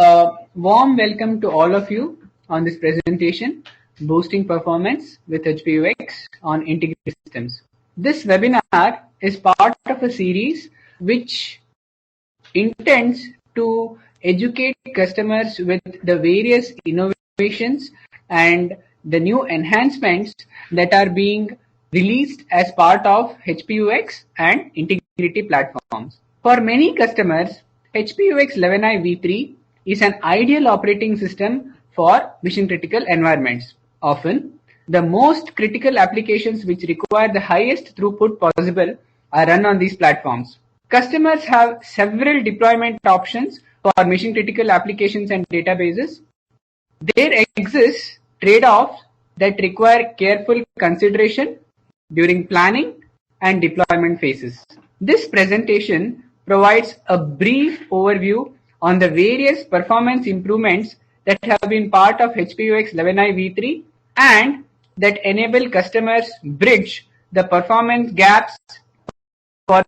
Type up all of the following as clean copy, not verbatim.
A warm welcome to all of you on this presentation, Boosting Performance with HPUX on Integrated Systems. This webinar is part of a series which intends to educate customers with the various innovations and the new enhancements that are being released as part of HPUX and Integrity platforms. For many customers, HPUX 11i v3 is an ideal operating system for mission critical environments. Often, the most critical applications which require the highest throughput possible are run on these platforms. Customers have several deployment options for mission critical applications and databases. There exists trade-offs that require careful consideration during planning and deployment phases. This presentation provides a brief overview on the various performance improvements that have been part of HPUX 11i v3 and that enable customers bridge the performance gaps for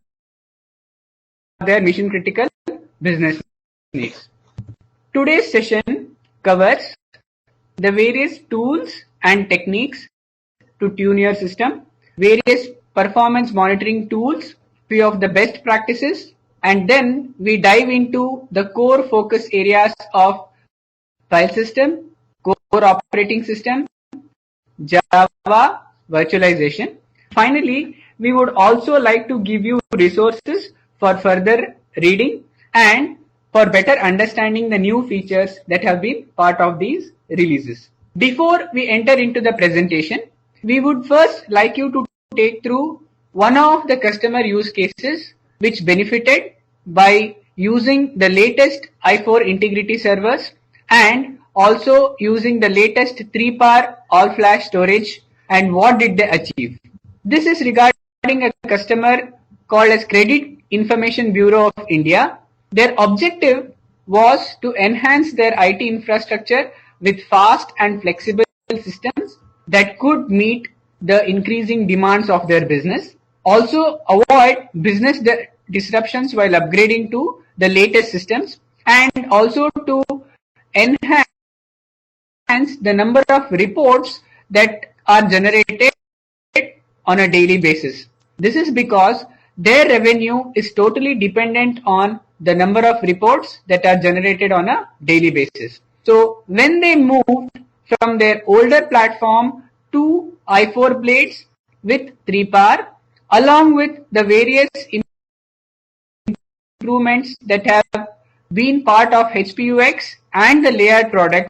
their mission critical business needs. Today's session covers the various tools and techniques to tune your system, various performance monitoring tools, few of the best practices, and then we dive into the core focus areas of file system, core operating system, Java, virtualization. Finally, we would also like to give you resources for further reading and for better understanding the new features that have been part of these releases. Before we enter into the presentation, we would first like you to take through one of the customer use cases which benefited by using the latest i4 integrity servers and also using the latest 3-PAR all-flash storage, and what did they achieve. This is regarding a customer called as Credit Information Bureau of India. Their objective was to enhance their IT infrastructure with fast and flexible systems that could meet the increasing demands of their business. Also avoid business disruptions while upgrading to the latest systems, and also to enhance the number of reports that are generated on a daily basis. This is because their revenue is totally dependent on the number of reports that are generated on a daily basis. So when they moved from their older platform to i4 blades with 3-PAR, along with the various improvements that have been part of HPUX and the layered products,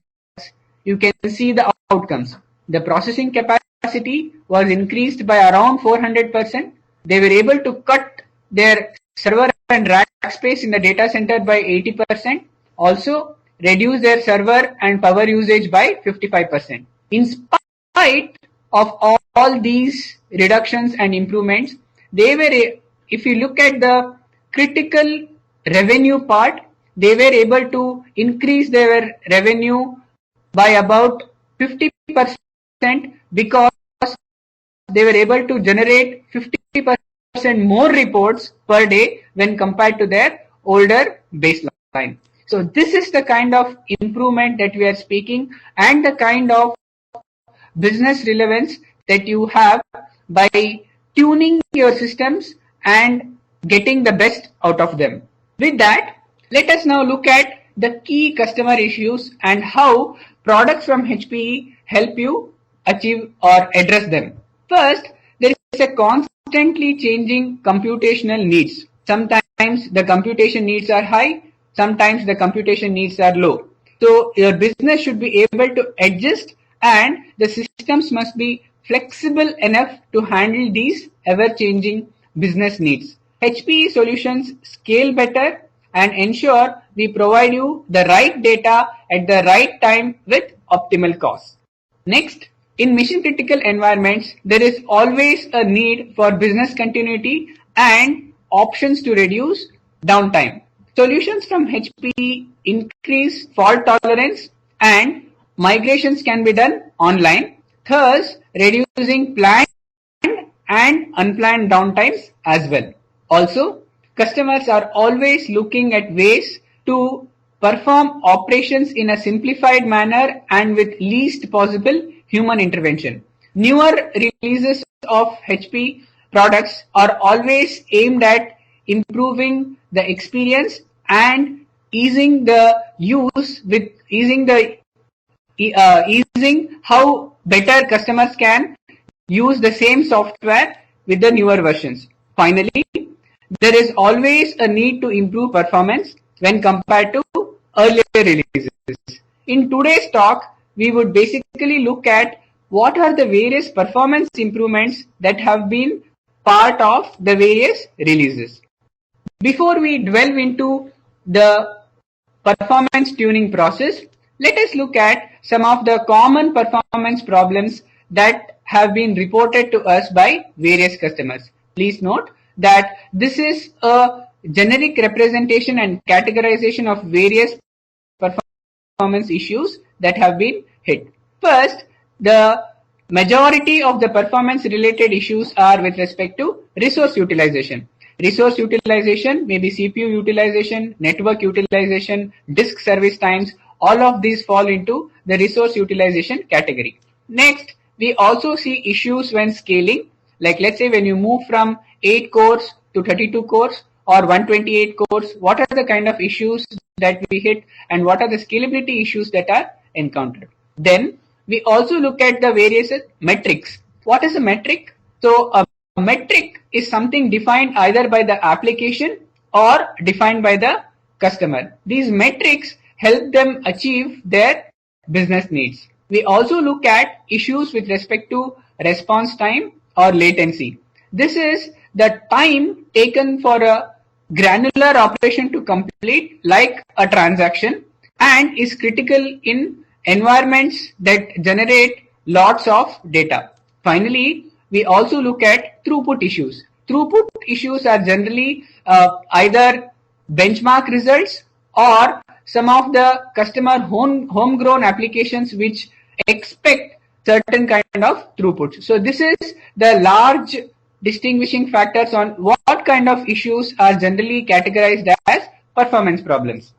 you can see the outcomes. The processing capacity was increased by around 400%. They were able to cut their server and rack space in the data center by 80%. Also reduce their server and power usage by 55%. In spite of all these reductions and improvements, they were, if you look at the critical revenue part, they were able to increase their revenue by about 50% because they were able to generate 50% more reports per day when compared to their older baseline. So this is the kind of improvement that we are speaking and the kind of business relevance that you have by tuning your systems and getting the best out of them. With that, let us now look at the key customer issues and how products from HPE help you achieve or address them. First, there is a constantly changing computational needs. Sometimes the computation needs are high, sometimes the computation needs are low. So your business should be able to adjust, and the systems must be flexible enough to handle these ever-changing business needs. HPE solutions scale better and ensure we provide you the right data at the right time with optimal cost. Next, in mission critical environments, there is always a need for business continuity and options to reduce downtime. Solutions from HPE increase fault tolerance and migrations can be done online, thus reducing planned and unplanned downtimes as well. Also, customers are always looking at ways to perform operations in a simplified manner and with least possible human intervention. Newer releases of HP products are always aimed at improving the experience and easing the use with easing how better customers can use the same software with the newer versions. Finally, there is always a need to improve performance when compared to earlier releases. In today's talk, we would basically look at what are the various performance improvements that have been part of the various releases. Before we delve into the performance tuning process, let us look at some of the common performance problems that have been reported to us by various customers. Please note that this is a generic representation and categorization of various performance issues that have been hit. First, the majority of the performance related issues are with respect to resource utilization. Resource utilization may be CPU utilization, network utilization, disk service times. All of these fall into the resource utilization category. Next, we also see issues when scaling. Like let's say when you move from 8 cores to 32 cores or 128 cores, what are the kind of issues that we hit and what are the scalability issues that are encountered. Then we also look at the various metrics. What is a metric? So a metric is something defined either by the application or defined by the customer. These metrics help them achieve their business needs. We also look at issues with respect to response time or latency. This is the time taken for a granular operation to complete, like a transaction, and is critical in environments that generate lots of data. Finally, we also look at throughput issues. Throughput issues are generally either benchmark results or some of the customer homegrown applications which expect certain kind of throughput. So this is the large distinguishing factors on what kind of issues are generally categorized as performance problems.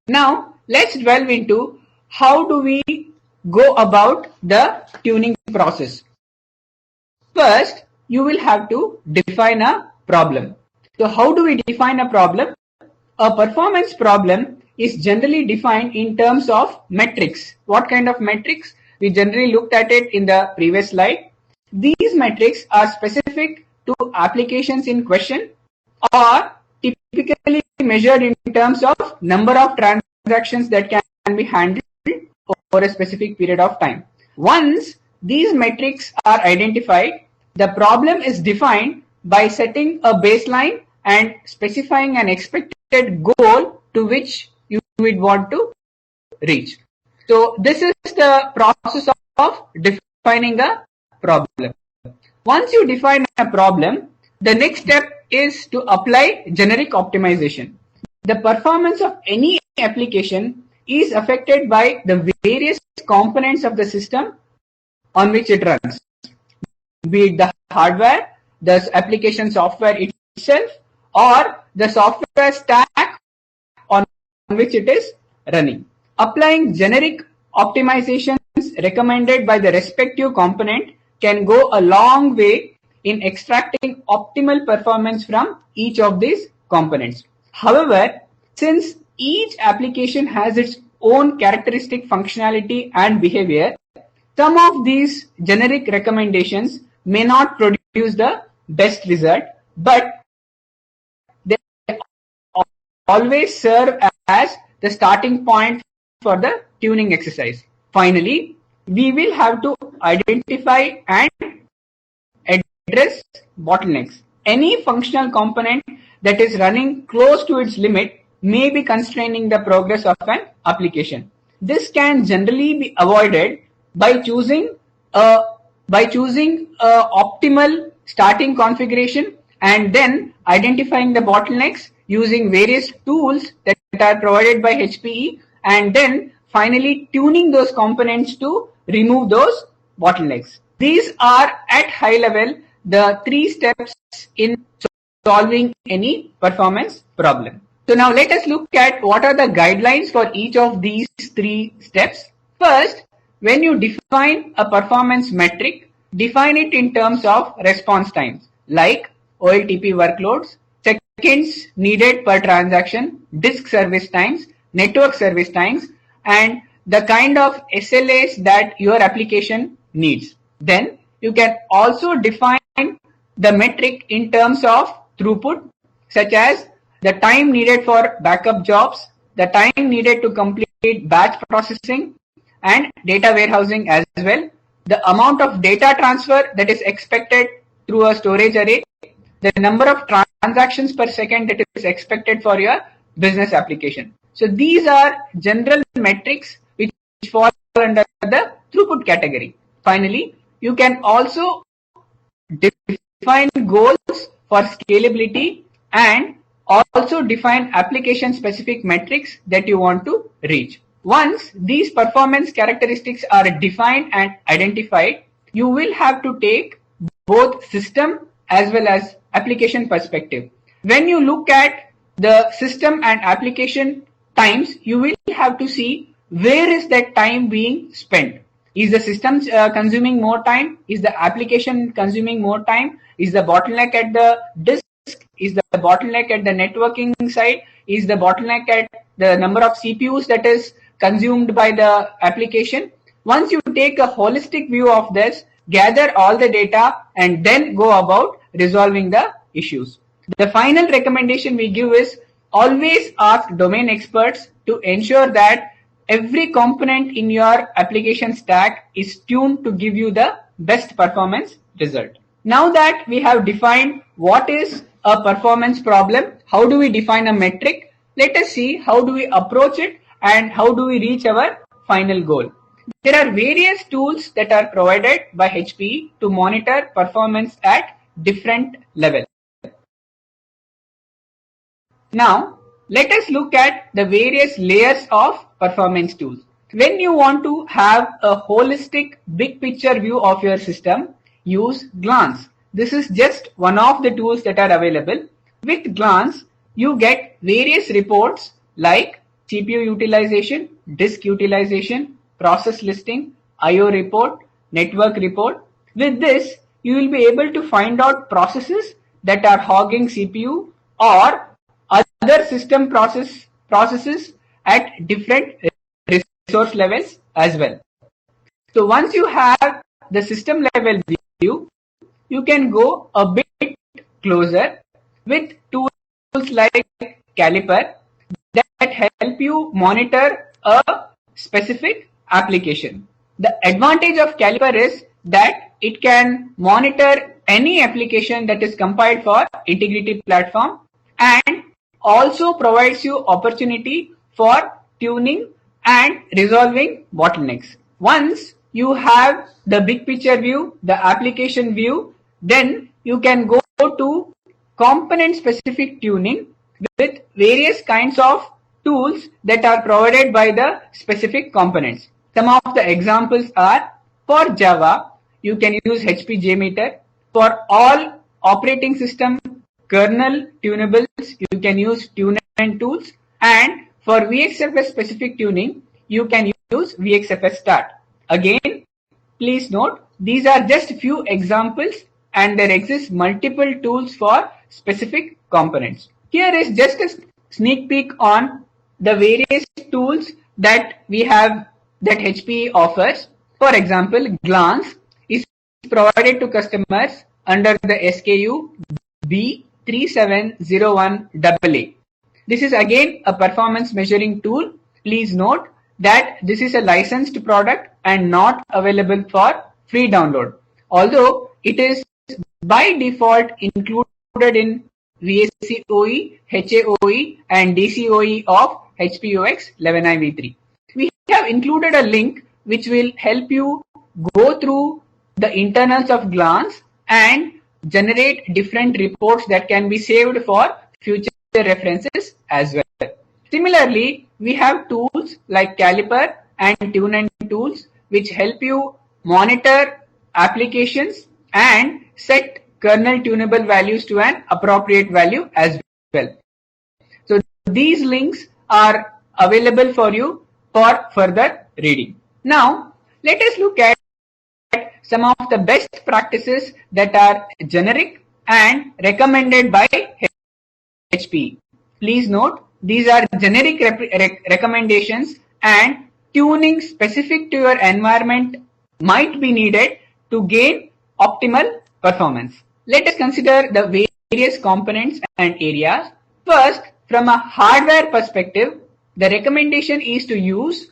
Now let's delve into how do we go about the tuning process. First, you will have to define a problem. So how do we define a problem? A performance problem is generally defined in terms of metrics. What kind of metrics? We generally looked at it in the previous slide. These metrics are specific to applications in question or typically measured in terms of number of transactions that can be handled over a specific period of time. Once these metrics are identified, the problem is defined by setting a baseline and specifying an expected goal to which you would want to reach. So this is the process of defining a problem. Once you define a problem, the next step is to apply generic optimization. The performance of any application is affected by the various components of the system on which it runs, be it the hardware, the application software itself, or the software stack on which it is running. Applying generic optimizations recommended by the respective component can go a long way in extracting optimal performance from each of these components. However, since each application has its own characteristic functionality and behavior, some of these generic recommendations may not produce the best result, but they always serve as the starting point for the tuning exercise. Finally, we will have to identify and address bottlenecks. Any functional component that is running close to its limit may be constraining the progress of an application. This can generally be avoided by choosing a optimal starting configuration and then identifying the bottlenecks using various tools that are provided by HPE, and then finally tuning those components to remove those bottlenecks. These are at high level the 3 steps in solving any performance problem. So now let us look at what are the guidelines for each of these three steps. First, when you define a performance metric, define it in terms of response times like OLTP workloads, seconds needed per transaction, disk service times, network service times, and the kind of SLAs that your application needs. Then you can also define the metric in terms of throughput, such as the time needed for backup jobs, the time needed to complete batch processing and data warehousing as well, the amount of data transfer that is expected through a storage array, the number of transactions per second that is expected for your business application. So these are general metrics which fall under the throughput category. Finally, you can also define goals for scalability and also define application specific metrics that you want to reach. Once these performance characteristics are defined and identified, you will have to take both system as well as application perspective. When you look at the system and application times, you will have to see where is that time being spent. Is the system consuming more time? Is the application consuming more time? Is the bottleneck at the disk? Is the bottleneck at the networking side? Is the bottleneck at the number of CPUs that is consumed by the application? Once you take a holistic view of this, gather all the data and then go about resolving the issues. The final recommendation we give is always ask domain experts to ensure that every component in your application stack is tuned to give you the best performance result. Now that we have defined what is a performance problem, how do we define a metric, let us see how do we approach it and how do we reach our final goal. There are various tools that are provided by HPE to monitor performance at different levels. Now, let us look at the various layers of performance tools. When you want to have a holistic big picture view of your system, use Glance. This is just one of the tools that are available. With Glance, you get various reports like CPU utilization, disk utilization, process listing, IO report, network report. With this, you will be able to find out processes that are hogging CPU or other system processes at different resource levels as well. So once you have the system level view, you can go a bit closer with tools like Caliper that help you monitor a specific application. The advantage of Caliper is that it can monitor any application that is compiled for Integrity platform and also provides you opportunity for tuning and resolving bottlenecks. Once you have the big picture view, the application view, then you can go to component specific tuning with various kinds of tools that are provided by the specific components. Some of the examples are, for Java, you can use HP JMeter. For all operating system kernel tunables, you can use TuneN tools, and for VXFS specific tuning, you can use VXFS start. Again, please note, these are just few examples and there exist multiple tools for specific components. Here is just a sneak peek on the various tools that we have that HPE offers. For example, Glance is provided to customers under the SKU B3701AA. This is again a performance measuring tool. Please note that this is a licensed product and not available for free download. Although it is by default included in VACOE, HAOE and DCOE of HPUX 11i-v3. We have included a link which will help you go through the internals of Glance and generate different reports that can be saved for future references as well. Similarly, we have tools like Caliper and TuneN tools which help you monitor applications and set kernel tunable values to an appropriate value as well. So these links are available for you for further reading. Now, let us look at some of the best practices that are generic and recommended by HPE. Please note, these are generic recommendations and tuning specific to your environment might be needed to gain optimal performance. Let us consider the various components and areas. First, from a hardware perspective, the recommendation is to use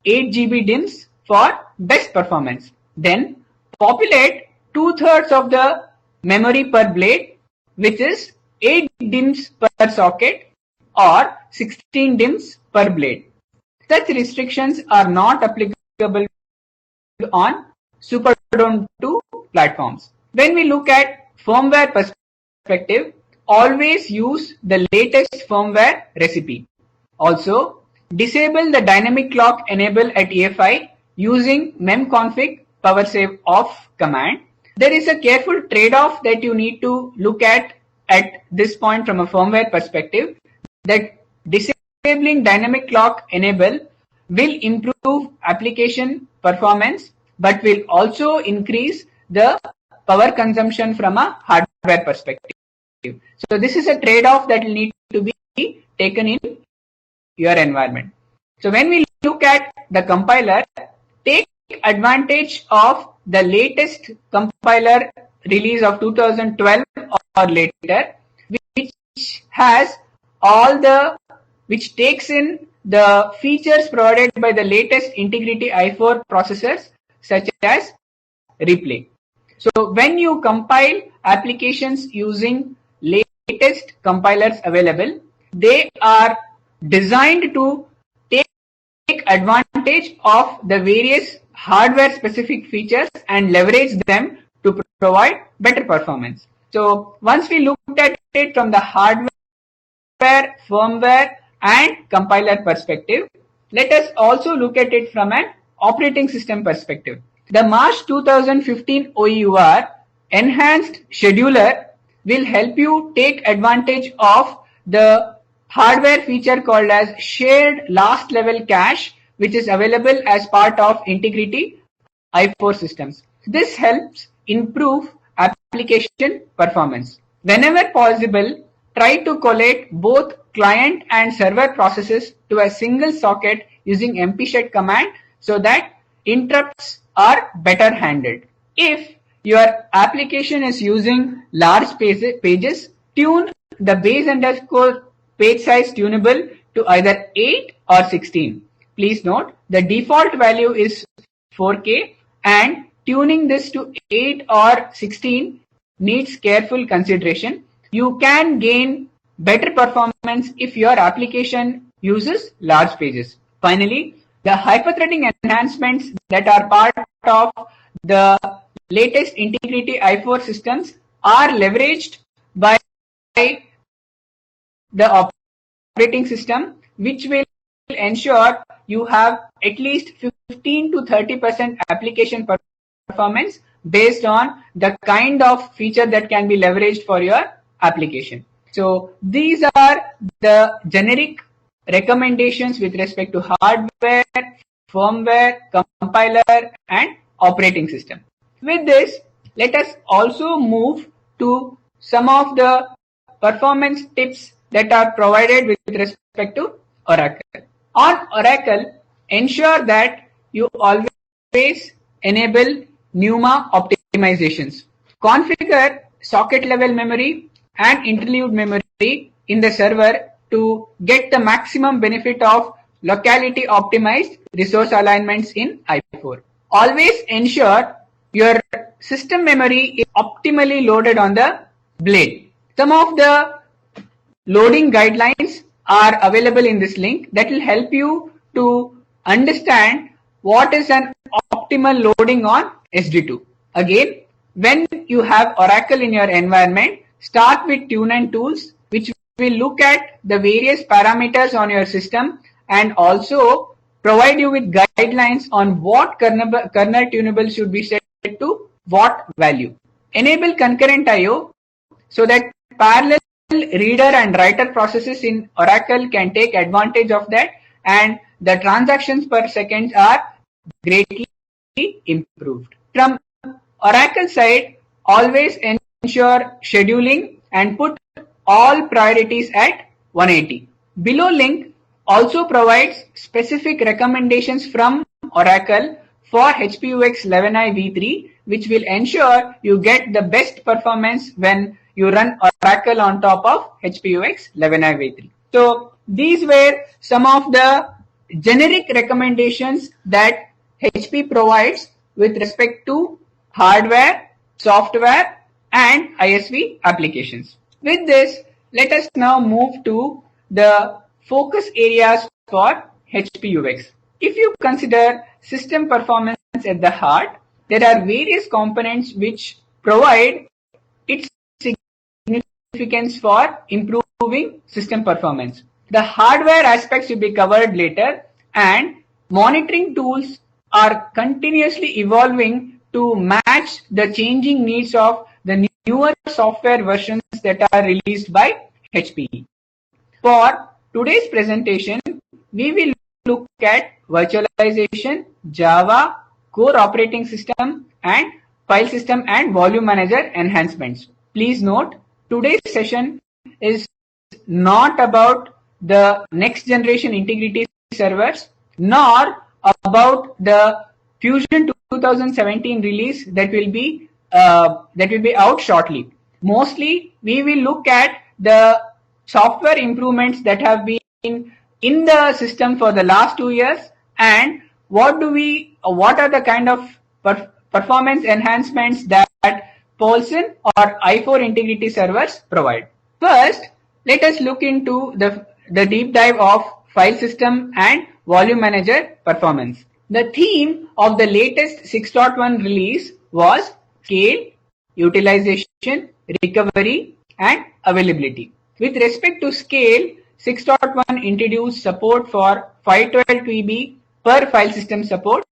8 GB DIMMs for best performance. Then populate 2/3 of the memory per blade, which is 8 DIMMs per socket or 16 DIMMs per blade. Such restrictions are not applicable on Superdome 2 platforms. When we look at firmware perspective, always use the latest firmware recipe. Also, disable the dynamic clock enable at EFI using memconfig powersave off command. There is a careful trade-off that you need to look at this point from a firmware perspective, that disabling dynamic clock enable will improve application performance but will also increase the power consumption from a hardware perspective. So this is a trade-off that will need to be taken in your environment. So when we look at the compiler, take advantage of the latest compiler release of 2012 or later, which has which takes in the features provided by the latest Integrity i4 processors such as replay. So when you compile applications using latest compilers available, they are designed to take advantage of the various hardware specific features and leverage them to provide better performance. So once we looked at it from the hardware, firmware and compiler perspective, let us also look at it from an operating system perspective. The March 2015 OEUR enhanced scheduler will help you take advantage of the hardware feature called as shared last level cache, which is available as part of Integrity i4 systems. This helps improve application performance. Whenever possible, try to collate both client and server processes to a single socket using mpshed command so that interrupts are better handled. If your application is using large pages, tune the base underscore page size tunable to either 8 or 16. Please note the default value is 4K and tuning this to 8 or 16 needs careful consideration. You can gain better performance if your application uses large pages. Finally, the hyperthreading enhancements that are part of the latest Integrity i4 systems are leveraged by the operating system, which will ensure you have at least 15 to 30% application performance based on the kind of feature that can be leveraged for your application. So these are the generic recommendations with respect to hardware, firmware, compiler and operating system. With this, let us also move to some of the performance tips that are provided with respect to Oracle. On Oracle, ensure that you always enable NUMA optimizations. Configure socket level memory and interleaved memory in the server to get the maximum benefit of locality optimized resource alignments in i4. Always ensure your system memory is optimally loaded on the blade. Some of the loading guidelines are available in this link that will help you to understand what is an optimal loading on SD2. Again, when you have Oracle in your environment, start with tune and tools, which will look at the various parameters on your system and also provide you with guidelines on what kernel tunable should be set to what value. Enable concurrent IO so that parallel reader and writer processes in Oracle can take advantage of that, and the transactions per second are greatly improved. From Oracle side, always ensure scheduling and put all priorities at 180. Below link also provides specific recommendations from Oracle for HPUX 11i v3, which will ensure you get the best performance when you run Oracle on top of HPUX 11i v3. So these were some of the generic recommendations that HP provides with respect to hardware, software, and ISV applications. With this, let us now move to the focus areas for HPUX. If you consider system performance at the heart, there are various components which provide its significance for improving system performance. The hardware aspects will be covered later, and monitoring tools are continuously evolving to match the changing needs of the newer software versions that are released by HPE. For today's presentation, we will look at virtualization, Java, core operating system, and file system and volume manager enhancements. Please note, today's session is not about the next generation integrity servers, nor about the Fusion 2017 release that will be out shortly. Mostly, we will look at the software improvements that have been in the system for the last 2 years, and what are the kind of performance enhancements that Polson or i4 integrity servers provide. First, let us look into the deep dive of file system and volume manager performance. The theme of the latest 6.1 release was scale, utilization, recovery, and availability. With respect to scale, 6.1 introduced support for 512 TB per file system support.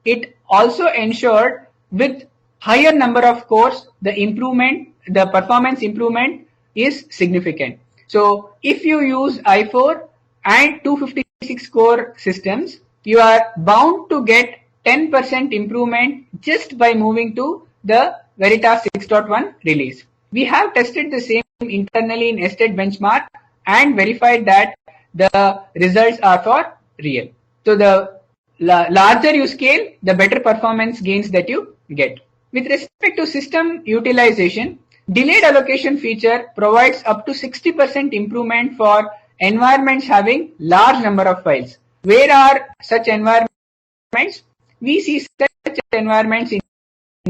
It also ensured with higher number of cores, the performance improvement is significant. So if you use i4 and 256 core systems, you are bound to get 10% improvement just by moving to the Veritas 6.1 release. We have tested the same internally in Estate Benchmark and verified that the results are for real. So the larger you scale, the better performance gains that you get. With respect to system utilization, delayed allocation feature provides up to 60% improvement for environments having large number of files. Where are such environments? We see such environments in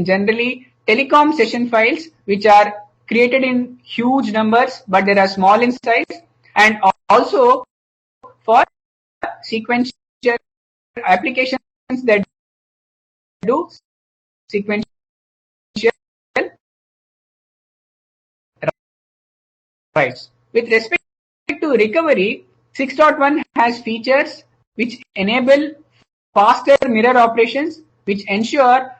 generally telecom session files, which are created in huge numbers, but they are small in size, and also for sequential applications that do sequential writes. With respect to recovery, 6.1 has features which enable faster mirror operations, which ensure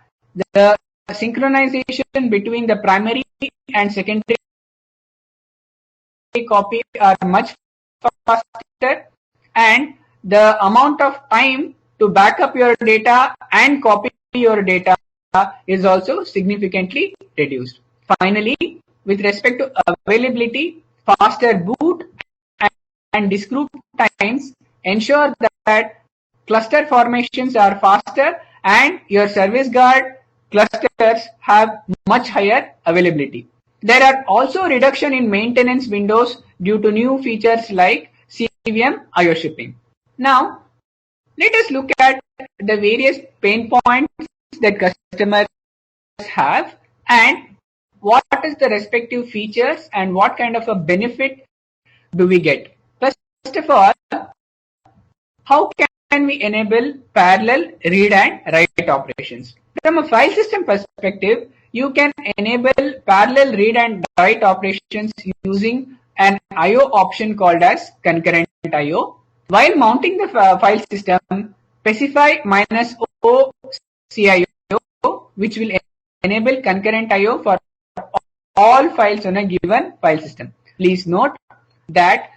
the synchronization between the primary and secondary copy are much faster, and the amount of time to back up your data and copy your data is also significantly reduced. Finally, with respect to availability, faster boot and disk root times ensure that cluster formations are faster and your service guard clusters have much higher availability. There are also reduction in maintenance windows due to new features like CVM IO shipping. Now, let us look at the various pain points that customers have and what is the respective features and what kind of a benefit do we get. First of all, how can we enable parallel read and write operations? From a file system perspective, you can enable parallel read and write operations using an IO option called as concurrent IO. While mounting the file system, specify -o CIO, which will enable concurrent IO for all files on a given file system. Please note that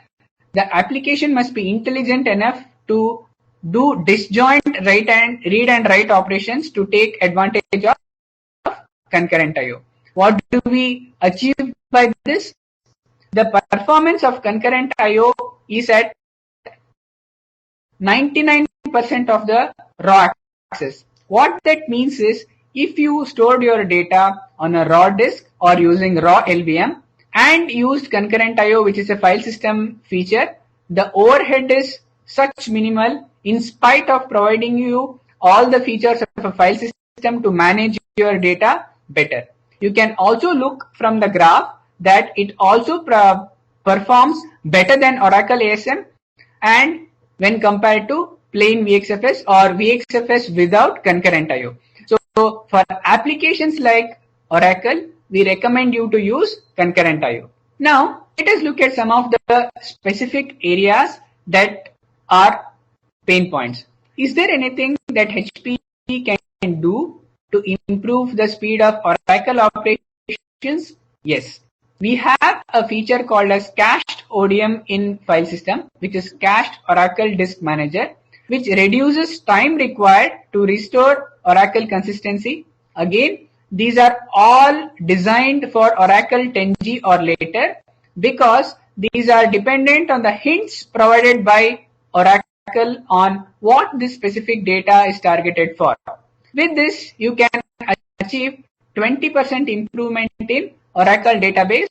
the application must be intelligent enough to do disjoint read and write operations to take advantage of concurrent I/O. What do we achieve by this? The performance of concurrent I/O is at 99% of the raw access. What that means is, if you stored your data on a raw disk or using raw LVM and used concurrent I/O, which is a file system feature, the overhead is such minimal in spite of providing you all the features of a file system to manage your data better. You can also look from the graph that it also performs better than Oracle ASM and when compared to plain VXFS or VXFS without concurrent I/O. So for applications like Oracle, we recommend you to use concurrent I/O. Now let us look at some of the specific areas that are pain points. Is there anything that HPE can do to improve the speed of Oracle operations? Yes. We have a feature called as cached ODM in file system, which is cached Oracle Disk Manager, which reduces time required to restore Oracle consistency. Again, these are all designed for Oracle 10G or later because these are dependent on the hints provided by Oracle on what this specific data is targeted for. With this, you can achieve 20% improvement in Oracle database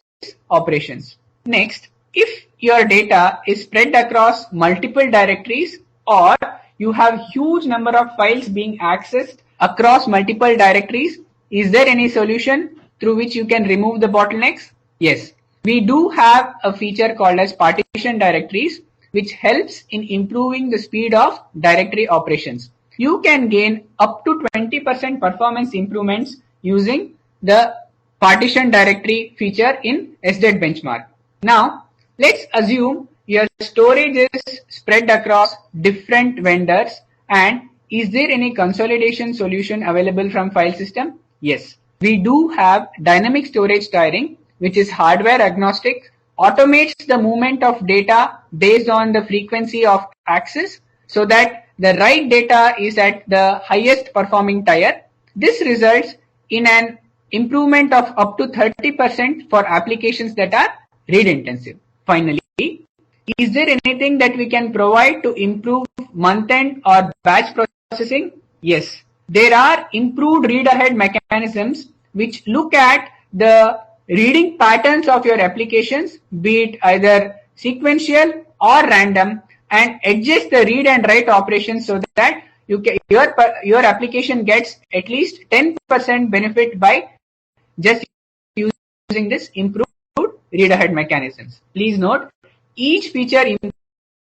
operations. Next, if your data is spread across multiple directories or you have huge number of files being accessed across multiple directories, is there any solution through which you can remove the bottlenecks? Yes, we do have a feature called as partition directories, which helps in improving the speed of directory operations. You can gain up to 20% performance improvements using the partition directory feature in SDET benchmark. Now, let's assume your storage is spread across different vendors, and is there any consolidation solution available from file system? Yes, we do have dynamic storage tiering, which is hardware agnostic, automates the movement of data based on the frequency of access so that the right data is at the highest performing tier. This results in an improvement of up to 30% for applications that are read intensive. Finally, is there anything that we can provide to improve month-end or batch processing? Yes, there are improved read-ahead mechanisms which look at the reading patterns of your applications, be it either sequential or random, and adjust the read and write operations so that your application gets at least 10% benefit by just using this improved read-ahead mechanisms. Please note, each feature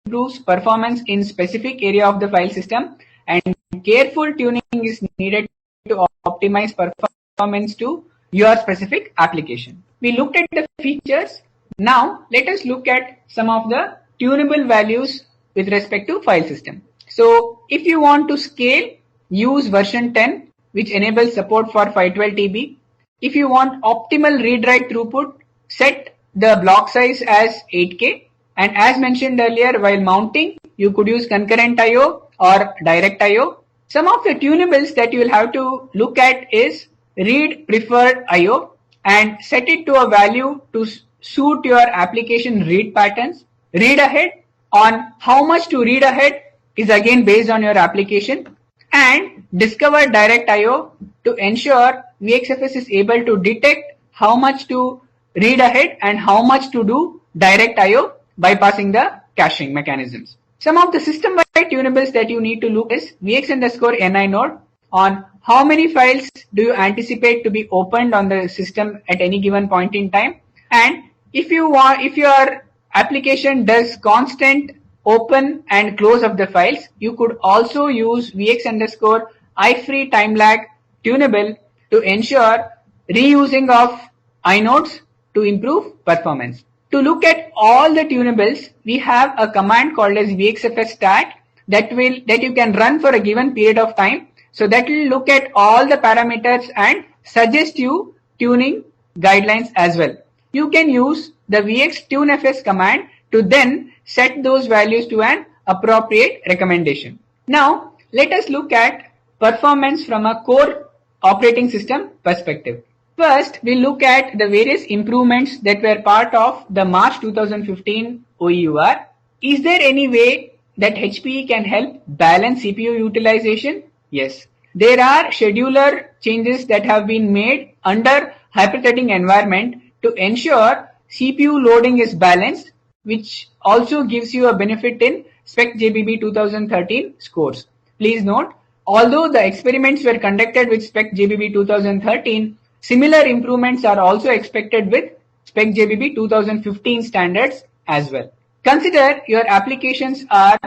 improves performance in specific area of the file system, and careful tuning is needed to optimize performance to your specific application. We looked at the features. Now let us look at some of the tunable values with respect to file system. So if you want to scale, use version 10, which enables support for 512 TB. If you want optimal read-write throughput, set the block size as 8K. And as mentioned earlier, while mounting, you could use concurrent I/O or direct I/O. Some of the tunables that you will have to look at is read preferred I/O and set it to a value to suit your application read patterns. Read ahead, on how much to read ahead is again based on your application, and discover direct I/O to ensure VXFS is able to detect how much to read ahead and how much to do direct I/O bypassing the caching mechanisms. Some of the system-wide tunables that you need to look is VX_NI node, on how many files do you anticipate to be opened on the system at any given point in time, and if your application does constant open and close of the files, you could also use VX_IFree time lag tunable to ensure reusing of inodes to improve performance. To look at all the tunables, we have a command called as VXFS stat that you can run for a given period of time. So that will look at all the parameters and suggest you tuning guidelines as well. you can use the vx-tunefs command to then set those values to an appropriate recommendation. Now, let us look at performance from a core operating system perspective. First, we look at the various improvements that were part of the March 2015 OEUR. Is there any way that HPE can help balance CPU utilization? Yes. There are scheduler changes that have been made under hyperthreading environment to ensure CPU loading is balanced, which also gives you a benefit in Spec JBB 2013 scores. Please note, although the experiments were conducted with Spec JBB 2013, similar improvements are also expected with Spec JBB 2015 standards as well. Consider your applications are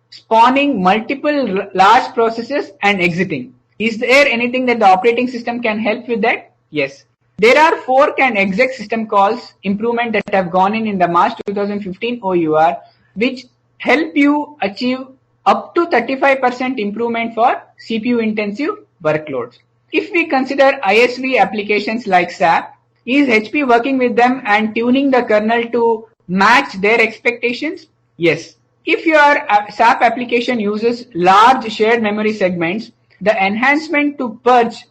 spawning multiple large processes and exiting. Is there anything that the operating system can help with that? Yes. There are fork and exec system calls improvement that have gone in the March 2015 OUR, which help you achieve up to 35% improvement for CPU intensive workloads. If we consider ISV applications like SAP, is HP working with them and tuning the kernel to match their expectations? Yes. If your SAP application uses large shared memory segments, the enhancement to purge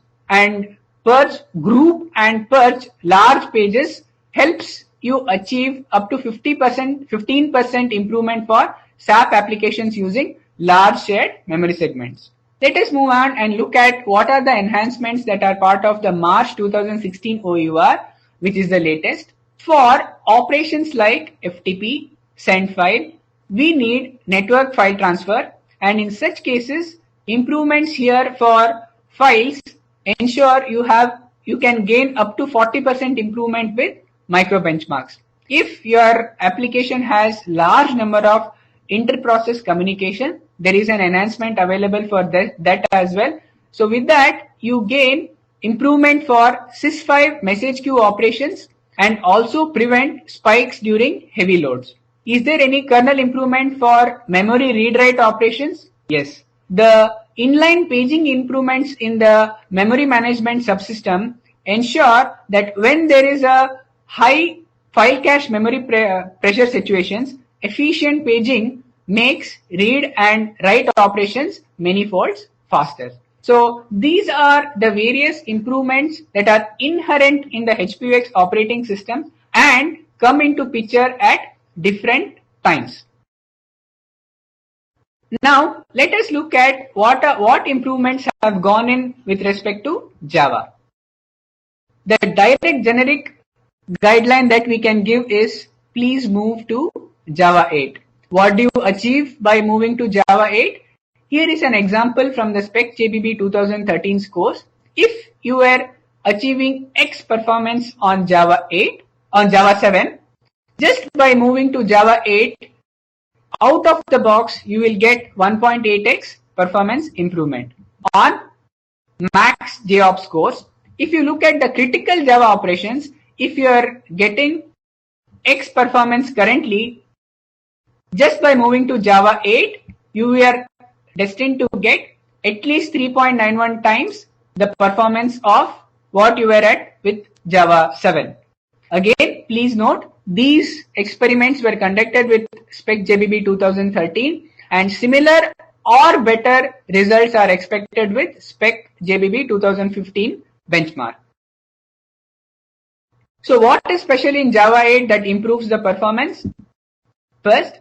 group and purge large pages helps you achieve up to 15% improvement for SAP applications using large shared memory segments. Let us move on and look at what are the enhancements that are part of the March 2016 OUR, which is the latest. For operations like FTP, send file, we need network file transfer, and in such cases, improvements here for files ensure you can gain up to 40% improvement with micro benchmarks. If your application has large number of inter-process communication, there is an enhancement available for that as well. So with that, you gain improvement for sys5 message queue operations and also prevent spikes during heavy loads. Is there any kernel improvement for memory read-write operations? Yes. The inline paging improvements in the memory management subsystem ensure that when there is a high file cache memory pressure situations, efficient paging makes read and write operations many folds faster. So these are the various improvements that are inherent in the HPUX operating system and come into picture at different times. Now let us look at what improvements have gone in with respect to Java. The direct generic guideline that we can give is please move to Java 8. What do you achieve by moving to Java 8? Here is an example from the Spec JBB 2013 scores. If you were achieving X performance on Java 7, just by moving to Java 8, out of the box, you will get 1.8x performance improvement on max JOP scores. If you look at the critical Java operations, if you are getting X performance currently, just by moving to Java 8, you are destined to get at least 3.91 times the performance of what you were at with Java 7. Again, please note, these experiments were conducted with Spec JBB 2013 and similar or better results are expected with Spec JBB 2015 benchmark. So what is special in Java 8 that improves the performance? First,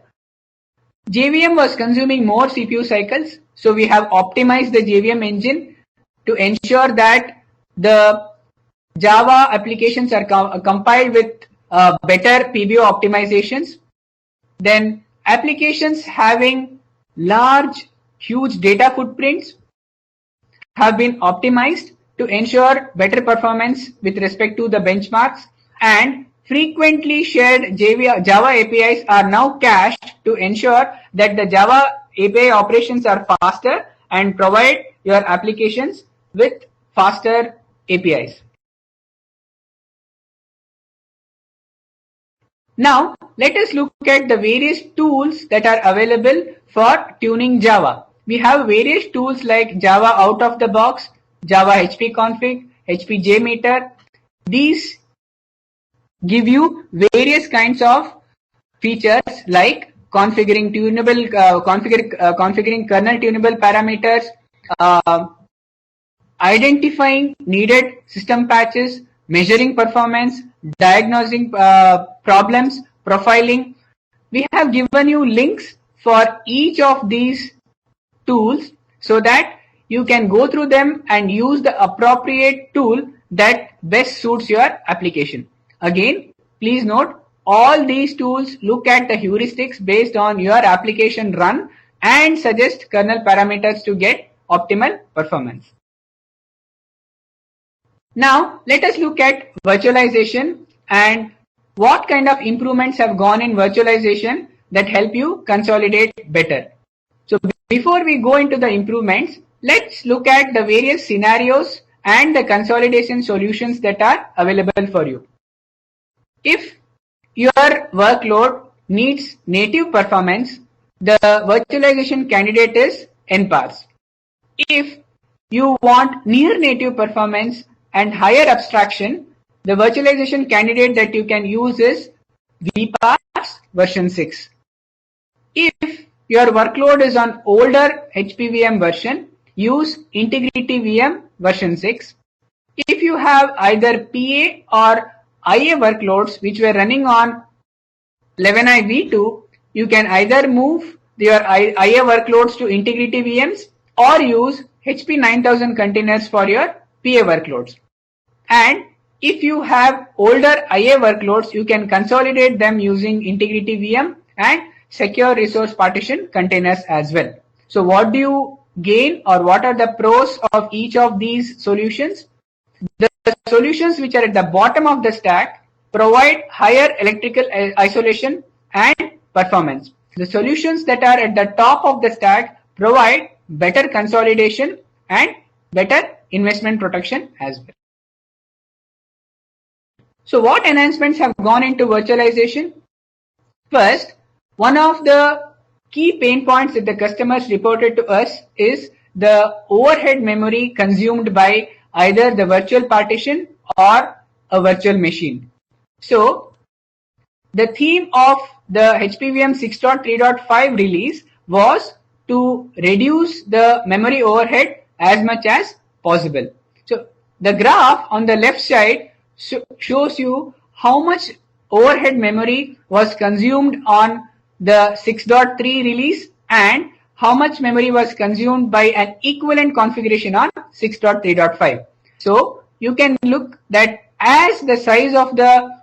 JVM was consuming more CPU cycles, so we have optimized the JVM engine to ensure that the Java applications are compiled with better PBO optimizations. Then applications having large, huge data footprints have been optimized to ensure better performance with respect to the benchmarks, and frequently shared Java APIs are now cached to ensure that the Java API operations are faster and provide your applications with faster APIs. Now, let us look at the various tools that are available for tuning Java. We have various tools like Java out of the box, Java HP config, HP JMeter. These give you various kinds of features like configuring tunable, configuring kernel tunable parameters, uh, identifying needed system patches, measuring performance, diagnosing problems, profiling. We have given you links for each of these tools so that you can go through them and use the appropriate tool that best suits your application. Again, please note all these tools look at the heuristics based on your application run and suggest kernel parameters to get optimal performance. Now let us look at virtualization and what kind of improvements have gone in virtualization that help you consolidate better. So before we go into the improvements, let's look at the various scenarios and the consolidation solutions that are available for you. If your workload needs native performance, the virtualization candidate is NPARS. If you want near native performance and higher abstraction, the virtualization candidate that you can use is VPARS version 6. If your workload is on older HPVM version, use Integrity VM version 6. If you have either PA or IA workloads which were running on 11i v2, you can either move your IA workloads to Integrity VMs or use HP 9000 containers for your PA workloads. And if you have older IA workloads, you can consolidate them using Integrity VM and secure resource partition containers as well. So what do you gain or what are the pros of each of these solutions? The solutions which are at the bottom of the stack provide higher electrical isolation and performance. The solutions that are at the top of the stack provide better consolidation and better investment protection as well. So what enhancements have gone into virtualization? First, one of the key pain points that the customers reported to us is the overhead memory consumed by either the virtual partition or a virtual machine. So the theme of the HPVM 6.3.5 release was to reduce the memory overhead as much as possible. So the graph on the left side shows you how much overhead memory was consumed on the 6.3 release and how much memory was consumed by an equivalent configuration on 6.3.5. So you can look that as the size of the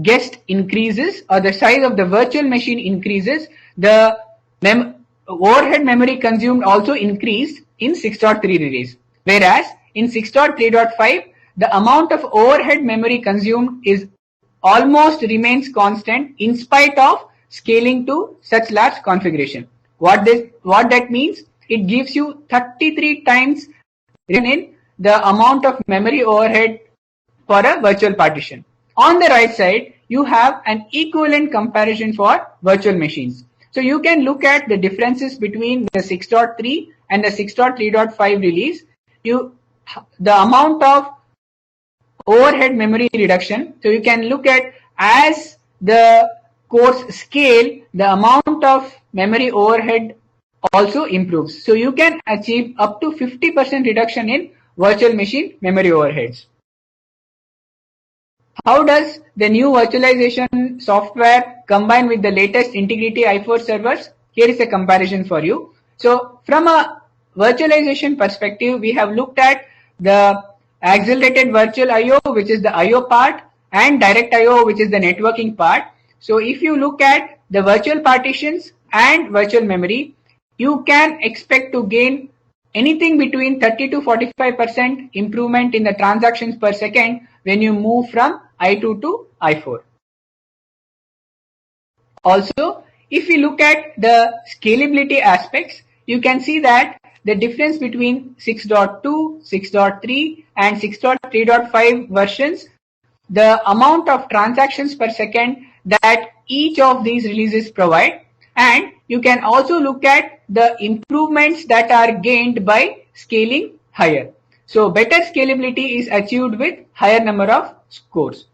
guest increases or the size of the virtual machine increases, the overhead memory consumed also increased in 6.3 release. Whereas in 6.3.5, the amount of overhead memory consumed is almost remains constant in spite of scaling to such large configuration. What that means? It gives you 33 times in the amount of memory overhead for a virtual partition. On the right side, you have an equivalent comparison for virtual machines. So you can look at the differences between the 6.3 and the 6.3.5 release. The amount of overhead memory reduction. So you can look at as the course scale, the amount of memory overhead also improves. So you can achieve up to 50% reduction in virtual machine memory overheads. How does the new virtualization software combine with the latest Integrity i4 servers? Here is a comparison for you. So from a virtualization perspective, we have looked at the accelerated virtual IO, which is the IO part, and direct IO, which is the networking part. So if you look at the virtual partitions and virtual memory, you can expect to gain anything between 30 to 45% improvement in the transactions per second when you move from I2 to I4. Also, if you look at the scalability aspects, you can see that the difference between 6.2, 6.3 and 6.3.5 versions, the amount of transactions per second that each of these releases provide, and you can also look at the improvements that are gained by scaling higher. So better scalability is achieved with higher number of cores.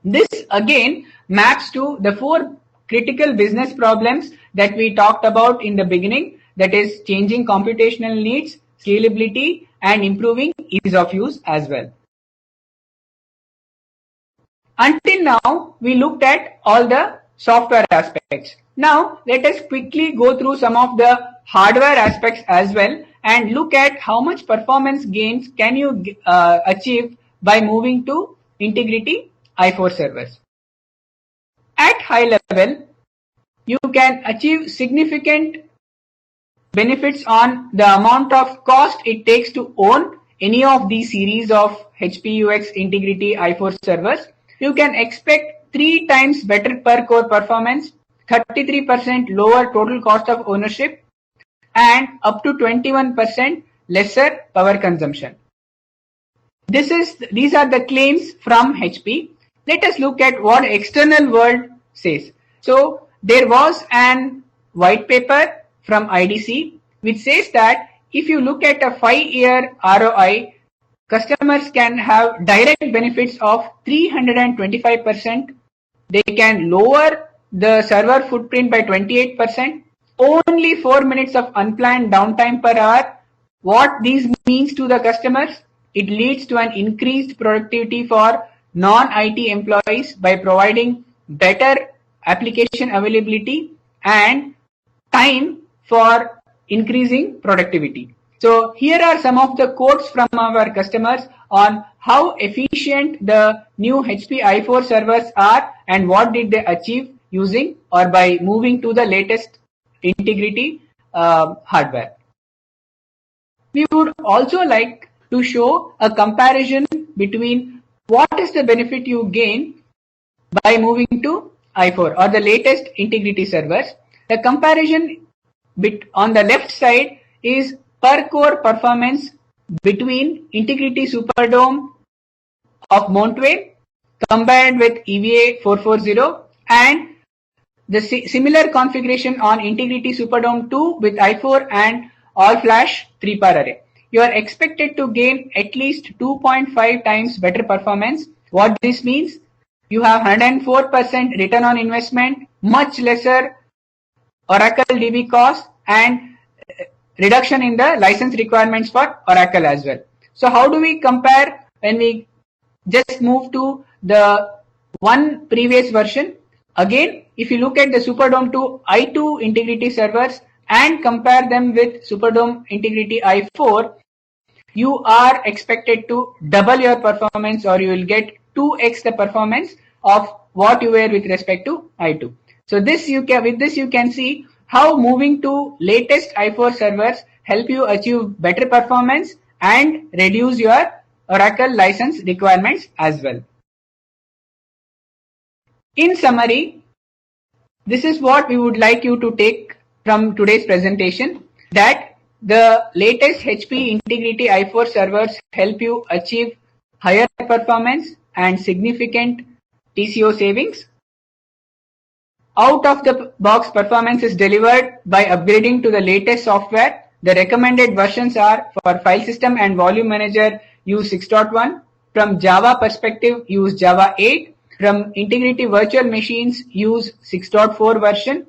This again maps to the 4 critical business problems that we talked about in the beginning, that is changing computational needs, scalability, and improving ease of use as well. Until now, we looked at all the software aspects. Now, let us quickly go through some of the hardware aspects as well and look at how much performance gains can you achieve by moving to Integrity i4 servers. At high level, you can achieve significant benefits on the amount of cost it takes to own any of these series of HPUX Integrity i4 servers. You can expect 3 times better per core performance, 33% lower total cost of ownership, and up to 21% lesser power consumption. These are the claims from HP. Let us look at what external world says. So there was an white paper from IDC which says that if you look at a 5-year ROI, customers can have direct benefits of 325%. They can lower the server footprint by 28%. Only 4 minutes of unplanned downtime per hour. What these means to the customers? It leads to an increased productivity for non-IT employees by providing better application availability and time for increasing productivity. So here are some of the quotes from our customers on how efficient the new HP i4 servers are and what did they achieve using or by moving to the latest Integrity hardware. We would also like to show a comparison between what is the benefit you gain by moving to i4 or the latest Integrity servers. The comparison bit on the left side is per core performance between Integrity Superdome of Montvale combined with EVA 440 and the similar configuration on Integrity Superdome 2 with i4 and all-flash 3-par array. You are expected to gain at least 2.5 times better performance. What this means? You have 104% return on investment, much lesser Oracle DB cost, and reduction in the license requirements for Oracle as well. So how do we compare when we just move to the one previous version? Again, if you look at the Superdome 2 i2 Integrity servers and compare them with Superdome Integrity i4, you are expected to double your performance, or you will get 2x the performance of what you were with respect to i2. So with this you can see how moving to latest i4 servers help you achieve better performance and reduce your Oracle license requirements as well. In summary, this is what we would like you to take from today's presentation, that the latest HPE Integrity i4 servers help you achieve higher performance and significant TCO savings. Out of the box performance is delivered by upgrading to the latest software. The recommended versions are for file system and volume manager use 6.1. From Java perspective use Java 8. From Integrity virtual machines use 6.4 version.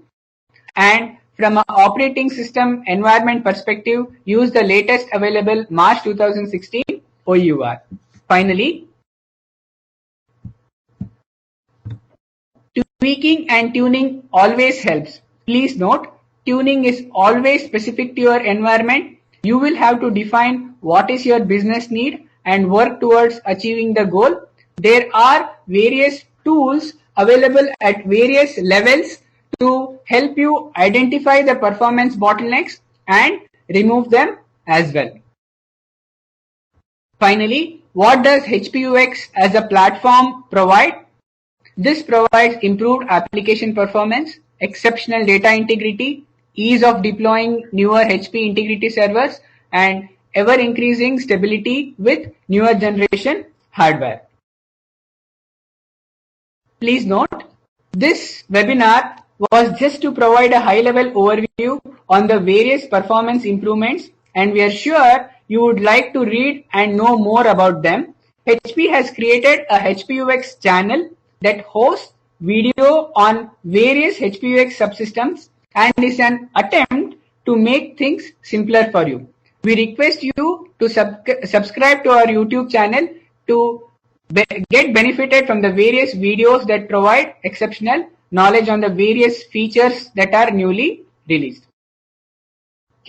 And from an operating system environment perspective use the latest available March 2016 OEUR. Finally, tweaking and tuning always helps. Please note, tuning is always specific to your environment. You will have to define what is your business need and work towards achieving the goal. There are various tools available at various levels to help you identify the performance bottlenecks and remove them as well. Finally, what does HPUX as a platform provide? This provides improved application performance, exceptional data integrity, ease of deploying newer HPE Integrity servers, and ever-increasing stability with newer generation hardware. Please note, this webinar was just to provide a high-level overview on the various performance improvements, and we are sure you would like to read and know more about them. HP has created a HPUX channel that hosts video on various HPUX subsystems and is an attempt to make things simpler for you. We request you to subscribe to our YouTube channel to get benefited from the various videos that provide exceptional knowledge on the various features that are newly released.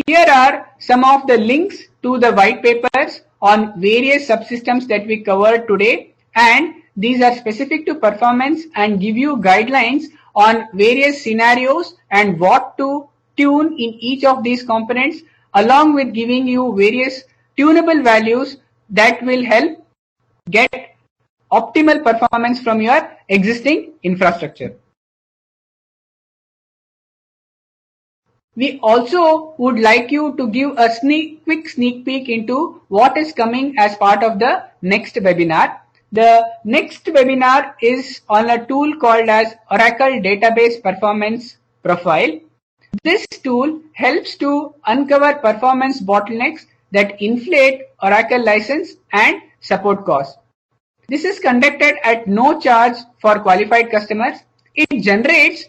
Here are some of the links to the white papers on various subsystems that we covered today, and these are specific to performance and give you guidelines on various scenarios and what to tune in each of these components, along with giving you various tunable values that will help get optimal performance from your existing infrastructure. We also would like you to give a quick sneak peek into what is coming as part of the next webinar. The next webinar is on a tool called as Oracle Database Performance Profile. This tool helps to uncover performance bottlenecks that inflate Oracle license and support costs. This is conducted at no charge for qualified customers. It generates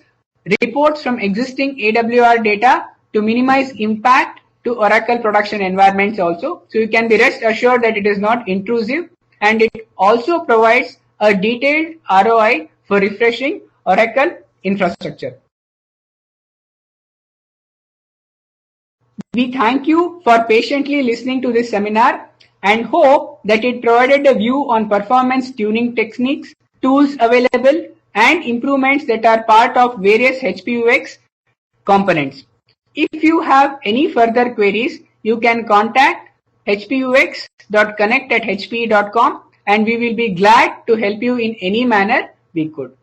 reports from existing AWR data to minimize impact to Oracle production environments also. So you can be rest assured that it is not intrusive, and it also provides a detailed ROI for refreshing Oracle infrastructure. We thank you for patiently listening to this seminar and hope that it provided a view on performance tuning techniques, tools available, and improvements that are part of various HPUX components. If you have any further queries, you can contact hpux.connect@hpe.com, and we will be glad to help you in any manner we could.